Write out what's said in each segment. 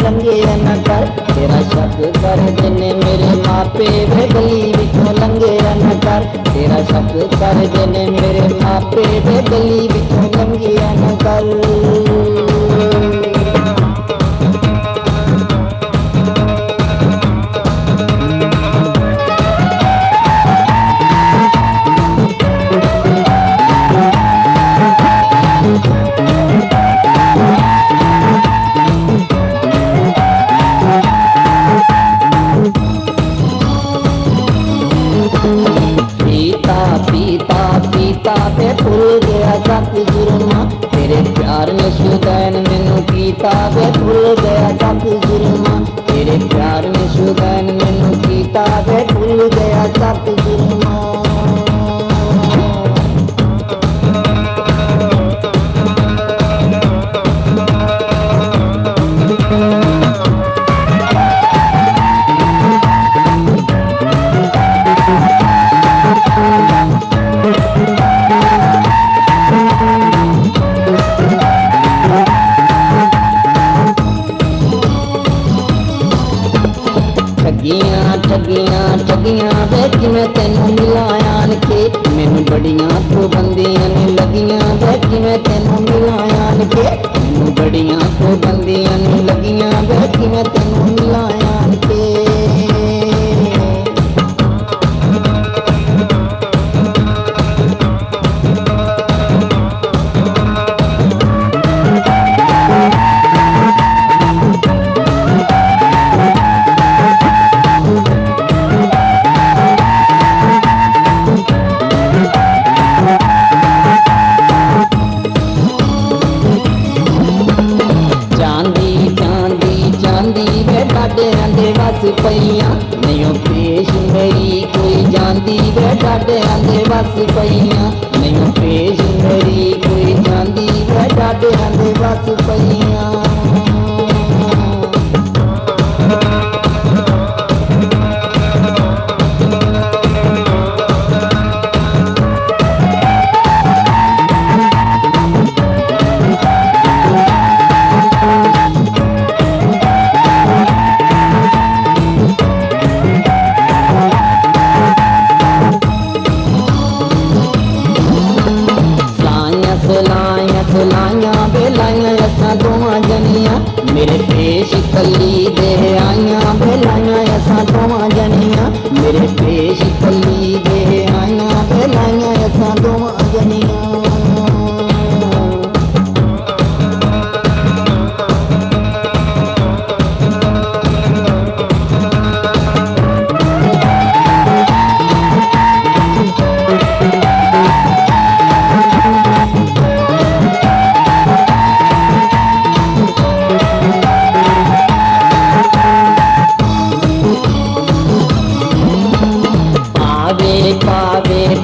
लंघे न कर। तेरा शक कर जिन्ने मेरे मापे वे गली विचों लंघे न कर। तेरा शक कर जिन्ने मेरे मापे वे गली विचों लंघे न कर। पीता ते भुल गया सब जुर्मा। तेरे प्यार ने शुदैन मैनू कीता ते भुल गया सब जुर्मा। तेरे प्यार ने शुदैन मैनू कीता ते भुल गया सब जुर्मा। ठगियां वे किवें तैनू मिला आन के। मैनू बड़ियां पाबंदियां ने लगियां वे किवें तैनू मिला आन के। मैनू बड़ियां पाबंदियां ने लगियां वे किवें तैनू मिला आन के। पईयां नहीं पेश मेरी कोई जानती वे डाडियां दे बस पईयां। नहीं पेश मेरी कोई जानती वे डाडियां दे बस पईयां। बेलाइयां असां दोवां जनियां मेरे पेश कली दे आइयां। बेलाइयां असां दोवां जनियां मेरे पेश कली दे आइयां। बेलाइयां असां दोवां जनियां।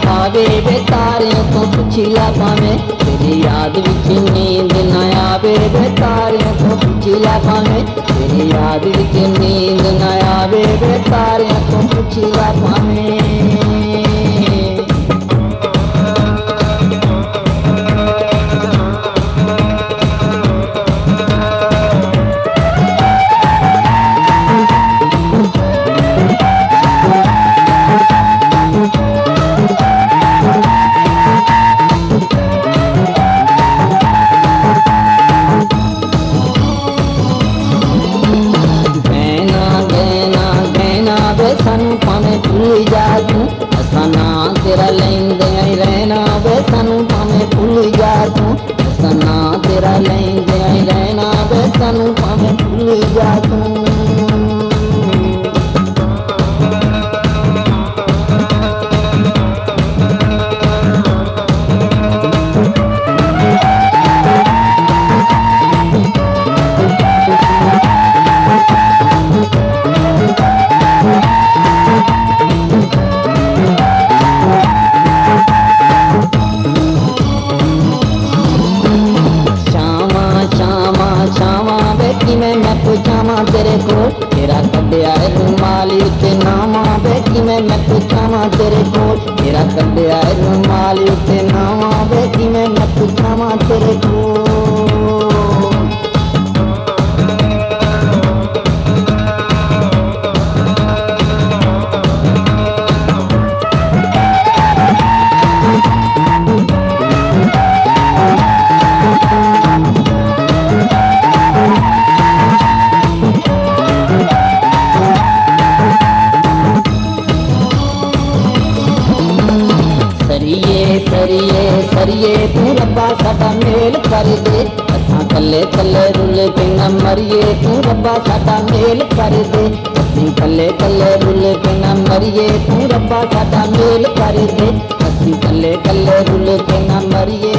पावे वे तारियों तो पुछला पावे। तेरी याद विच नींद न आवे वे तारियों तो पुछला पावे। तेरी याद विच नींद न आवे वे तारियों तो पुछला पावे। सानू भावें भूल जा तू असां ना तेरा लैंदे आई रहना वे। सानू भावें भूल जा तू असां ना तेरा लैंदे आई रहना वे। सानू भावें भूल जा तू। तेरे को तेरा कड्डिया रुमाली उत्ते नामा बेटी मैं पूछावा। तेरे को तेरा कड्डिया रुमाली उत्ते नामा बेटी मैं पूछावा। तेरे को ਮਰੀਏ ਤੂੰ ਰੱਬਾ ਸਾਡਾ ਮੇਲ ਕਰ ਦੇ। ਅਸੀਂ ਕੱਲੇ ਕੱਲੇ ਰੁੱਲ ਕੇ ਨਾ ਮਰੀਏ ਤੂੰ ਰੱਬਾ ਸਾਡਾ ਮੇਲ ਕਰ ਦੇ। ਅਸੀਂ ਕੱਲੇ ਕੱਲੇ ਰੁੱਲ ਕੇ ਨਾ ਮਰੀਏ